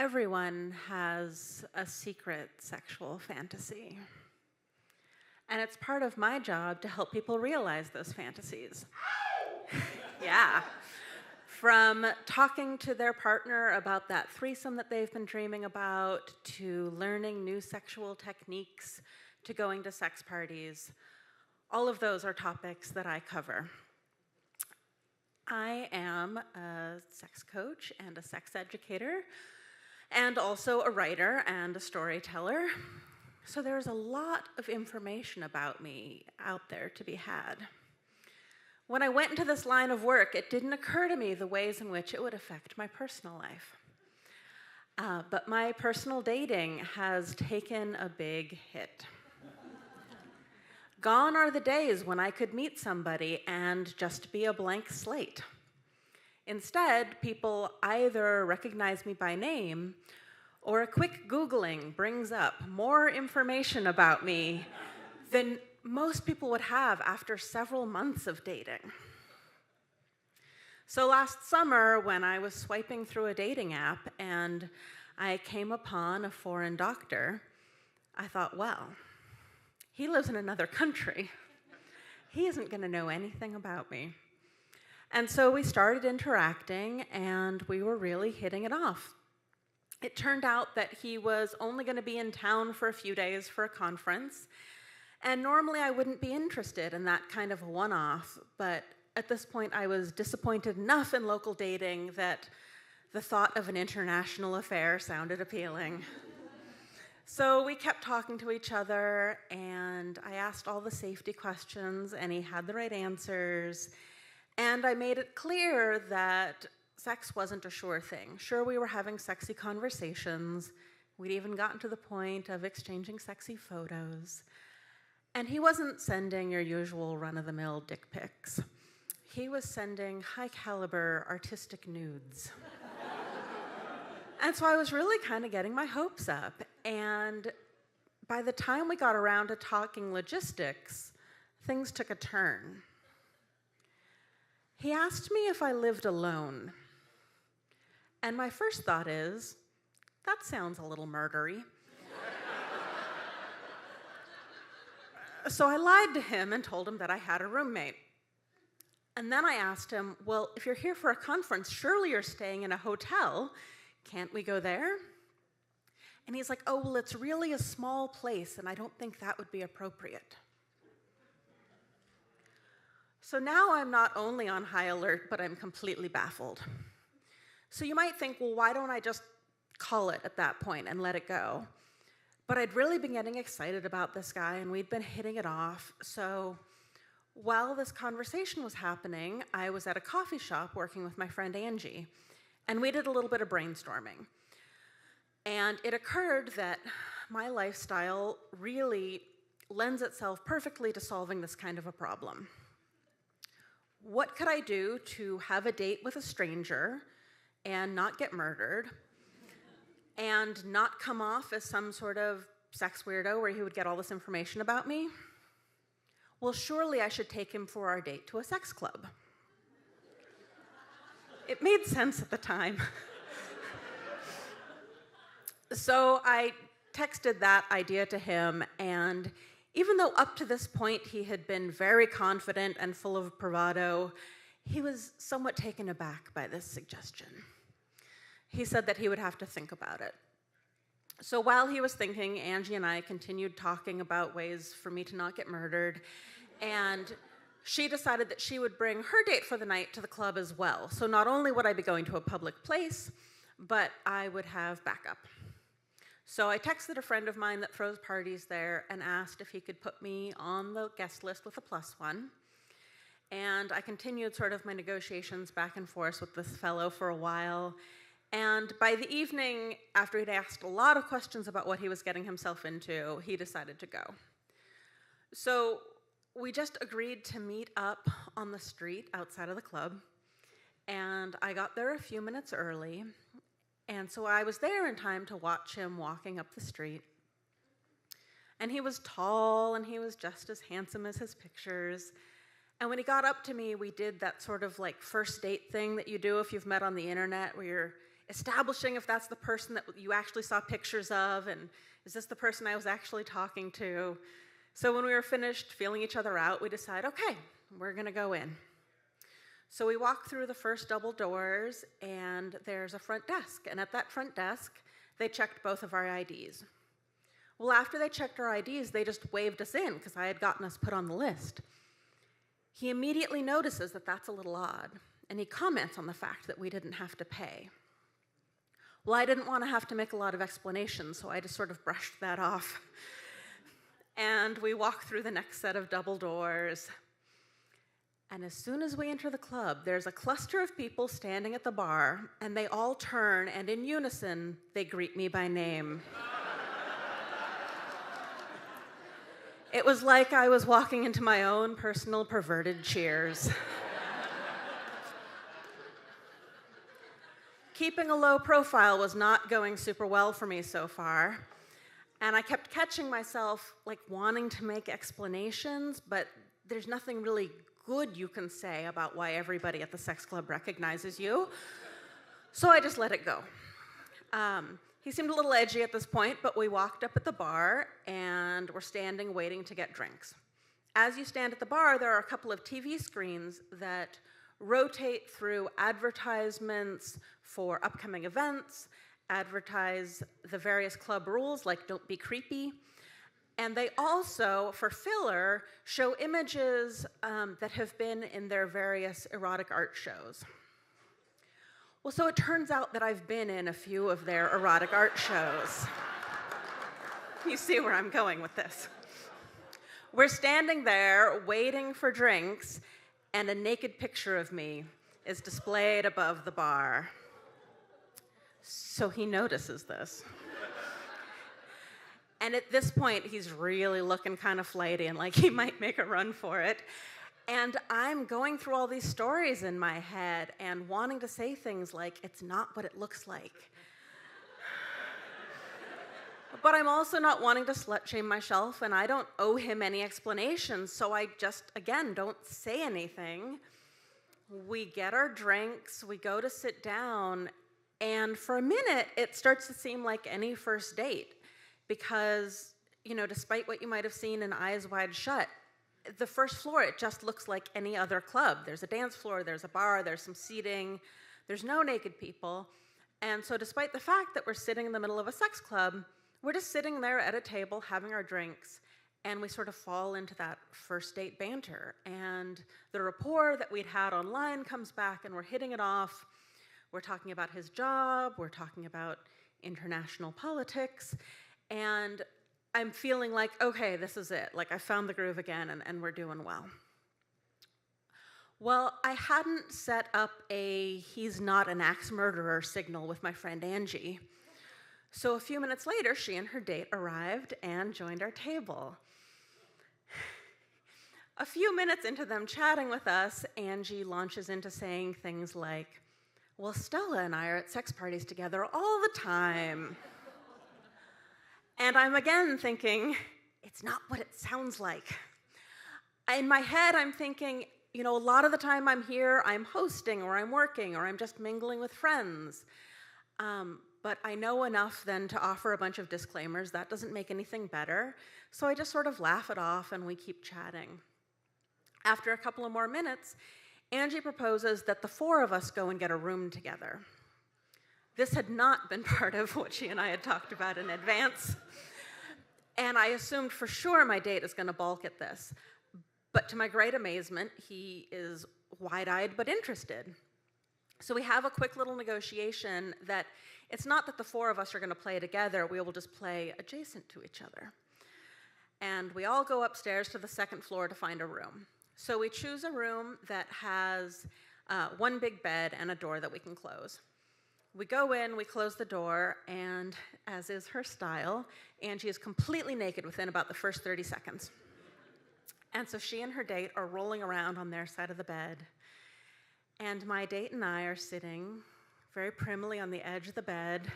Everyone has a secret sexual fantasy. And it's part of my job to help people realize those fantasies. Yeah. From talking to their partner about that threesome that they've been dreaming about, to learning new sexual techniques, to going to sex parties. All of those are topics that I cover. I am a sex coach and a sex educator, and also a writer and a storyteller. So there's a lot of information about me out there to be had. When I went into this line of work, it didn't occur to me the ways in which it would affect my personal life. But my personal dating has taken a big hit. Gone are the days when I could meet somebody and just be a blank slate. Instead, people either recognize me by name, or a quick Googling brings up more information about me than most people would have after several months of dating. So last summer, when I was swiping through a dating app and I came upon a foreign doctor, I thought, well, he lives in another country. He isn't going to know anything about me. And so we started interacting, and we were really hitting it off. It turned out that he was only going to be in town for a few days for a conference, and normally I wouldn't be interested in that kind of a one-off, but at this point I was disappointed enough in local dating that the thought of an international affair sounded appealing. So we kept talking to each other, and I asked all the safety questions, and he had the right answers. And I made it clear that sex wasn't a sure thing. Sure, we were having sexy conversations. We'd even gotten to the point of exchanging sexy photos. And he wasn't sending your usual run-of-the-mill dick pics. He was sending high-caliber artistic nudes. And so I was really kind of getting my hopes up. And by the time we got around to talking logistics, things took a turn. He asked me if I lived alone. And my first thought is, that sounds a little murdery. So I lied to him and told him that I had a roommate. And then I asked him, well, if you're here for a conference, surely you're staying in a hotel. Can't we go there? And he's like, oh, well, it's really a small place, and I don't think that would be appropriate. So now I'm not only on high alert, but I'm completely baffled. So you might think, well, why don't I just call it at that point and let it go? But I'd really been getting excited about this guy, and we'd been hitting it off. So while this conversation was happening, I was at a coffee shop working with my friend Angie, and we did a little bit of brainstorming. And it occurred that my lifestyle really lends itself perfectly to solving this kind of a problem. What could I do to have a date with a stranger and not get murdered and not come off as some sort of sex weirdo where he would get all this information about me? Well, surely I should take him for our date to a sex club. It made sense at the time. So I texted that idea to him, and even though up to this point he had been very confident and full of bravado, he was somewhat taken aback by this suggestion. He said that he would have to think about it. So while he was thinking, Angie and I continued talking about ways for me to not get murdered, and she decided that she would bring her date for the night to the club as well. So not only would I be going to a public place, but I would have backup. So I texted a friend of mine that throws parties there and asked if he could put me on the guest list with a +1. And I continued sort of my negotiations back and forth with this fellow for a while. And by the evening, after he'd asked a lot of questions about what he was getting himself into, he decided to go. So we just agreed to meet up on the street outside of the club. And I got there a few minutes early. And so I was there in time to watch him walking up the street. And he was tall, and he was just as handsome as his pictures. And when he got up to me, we did that sort of like first date thing that you do if you've met on the internet, where you're establishing if that's the person that you actually saw pictures of, and is this the person I was actually talking to? So when we were finished feeling each other out, we decided, okay, we're gonna go in. So we walk through the first double doors, and there's a front desk. And at that front desk, they checked both of our IDs. Well, after they checked our IDs, they just waved us in because I had gotten us put on the list. He immediately notices that that's a little odd, and he comments on the fact that we didn't have to pay. Well, I didn't want to have to make a lot of explanations, so I just sort of brushed that off. And we walk through the next set of double doors. And as soon as we enter the club, there's a cluster of people standing at the bar, and they all turn, and in unison, they greet me by name. It was like I was walking into my own personal perverted Cheers. Keeping a low profile was not going super well for me so far, and I kept catching myself like wanting to make explanations, but there's nothing really good you can say about why everybody at the sex club recognizes you, so I just let it go. He seemed a little edgy at this point, but we walked up at the bar and we're standing waiting to get drinks. As you stand at the bar, there are a couple of TV screens that rotate through advertisements for upcoming events, advertise the various club rules like don't be creepy, and they also, for filler, show images that have been in their various erotic art shows. Well, so it turns out that I've been in a few of their erotic art shows. You see where I'm going with this. We're standing there waiting for drinks, and a naked picture of me is displayed above the bar. So he notices this. And at this point, he's really looking kind of flighty and like he might make a run for it. And I'm going through all these stories in my head and wanting to say things like, it's not what it looks like. But I'm also not wanting to slut-shame myself, and I don't owe him any explanations, so I just, again, don't say anything. We get our drinks, we go to sit down, and for a minute, it starts to seem like any first date because, you know, despite what you might have seen in Eyes Wide Shut, the first floor, it just looks like any other club. There's a dance floor, there's a bar, there's some seating, there's no naked people. And so despite the fact that we're sitting in the middle of a sex club, we're just sitting there at a table having our drinks, and we sort of fall into that first date banter. And the rapport that we'd had online comes back, and we're hitting it off. We're talking about his job, we're talking about international politics, and I'm feeling like, okay, this is it. Like, I found the groove again, and we're doing well. Well, I hadn't set up a he's not an axe murderer signal with my friend Angie. So a few minutes later, she and her date arrived and joined our table. A few minutes into them chatting with us, Angie launches into saying things like, well, Stella and I are at sex parties together all the time. And I'm again thinking, it's not what it sounds like. In my head, I'm thinking, you know, a lot of the time I'm here, I'm hosting, or I'm working, or I'm just mingling with friends. But I know enough then to offer a bunch of disclaimers. That doesn't make anything better. So I just sort of laugh it off and we keep chatting. After a couple of more minutes, Angie proposes that the four of us go and get a room together. This had not been part of what she and I had talked about in advance. And I assumed for sure my date is going to balk at this. But to my great amazement, he is wide-eyed but interested. So we have a quick little negotiation that it's not that the four of us are going to play together, we will just play adjacent to each other. And we all go upstairs to the second floor to find a room. So we choose a room that has one big bed and a door that we can close. We go in, we close the door, and as is her style, Angie is completely naked within about the first 30 seconds. And so she and her date are rolling around on their side of the bed. And my date and I are sitting very primly on the edge of the bed,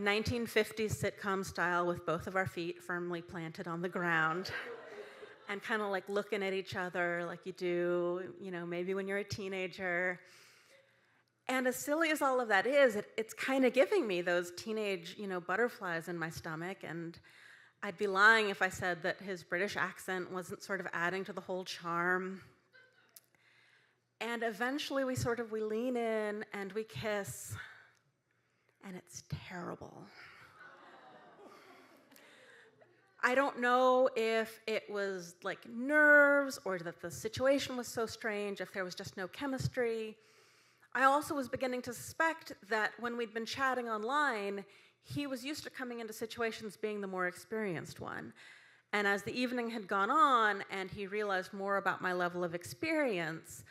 1950s sitcom style, with both of our feet firmly planted on the ground, and kind of like looking at each other like you do, you know, maybe when you're a teenager. And as silly as all of that is, it's kind of giving me those teenage, butterflies in my stomach. And I'd be lying if I said that his British accent wasn't sort of adding to the whole charm. And eventually we lean in and we kiss, and it's terrible. I don't know if it was like nerves or that the situation was so strange, if there was just no chemistry. I also was beginning to suspect that when we'd been chatting online, he was used to coming into situations being the more experienced one. And as the evening had gone on and he realized more about my level of experience,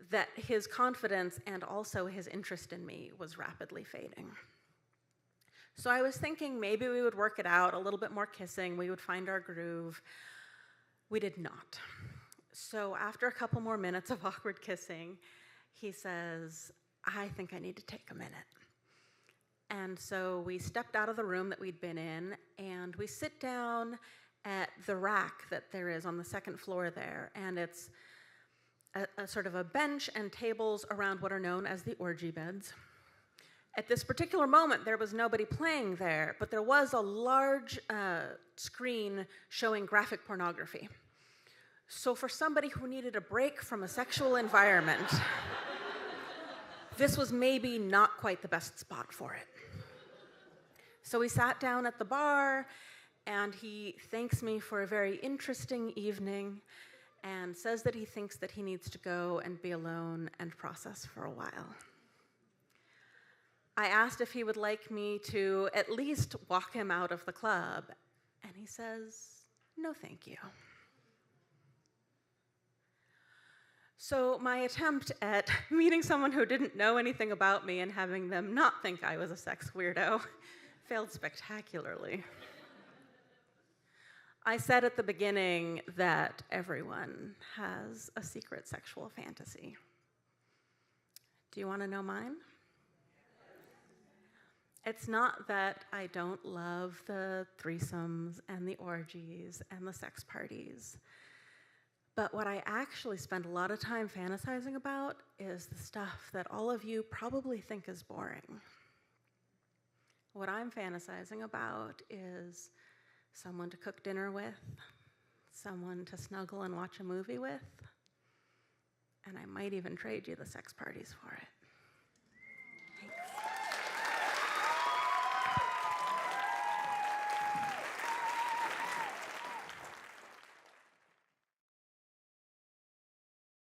that his confidence and also his interest in me was rapidly fading. So I was thinking maybe we would work it out, a little bit more kissing, we would find our groove. We did not. So after a couple more minutes of awkward kissing, he says, I think I need to take a minute. And so we stepped out of the room that we'd been in, and we sit down at the rack that there is on the second floor there, and it's a sort of a bench and tables around what are known as the orgy beds. At this particular moment, there was nobody playing there, but there was a large screen showing graphic pornography. So for somebody who needed a break from a sexual environment, this was maybe not quite the best spot for it. So we sat down at the bar, and he thanks me for a very interesting evening and says that he thinks that he needs to go and be alone and process for a while. I asked if he would like me to at least walk him out of the club, and he says, no, thank you. So my attempt at meeting someone who didn't know anything about me and having them not think I was a sex weirdo failed spectacularly. I said at the beginning that everyone has a secret sexual fantasy. Do you want to know mine? It's not that I don't love the threesomes and the orgies and the sex parties, but what I actually spend a lot of time fantasizing about is the stuff that all of you probably think is boring. What I'm fantasizing about is someone to cook dinner with, someone to snuggle and watch a movie with, and I might even trade you the sex parties for it.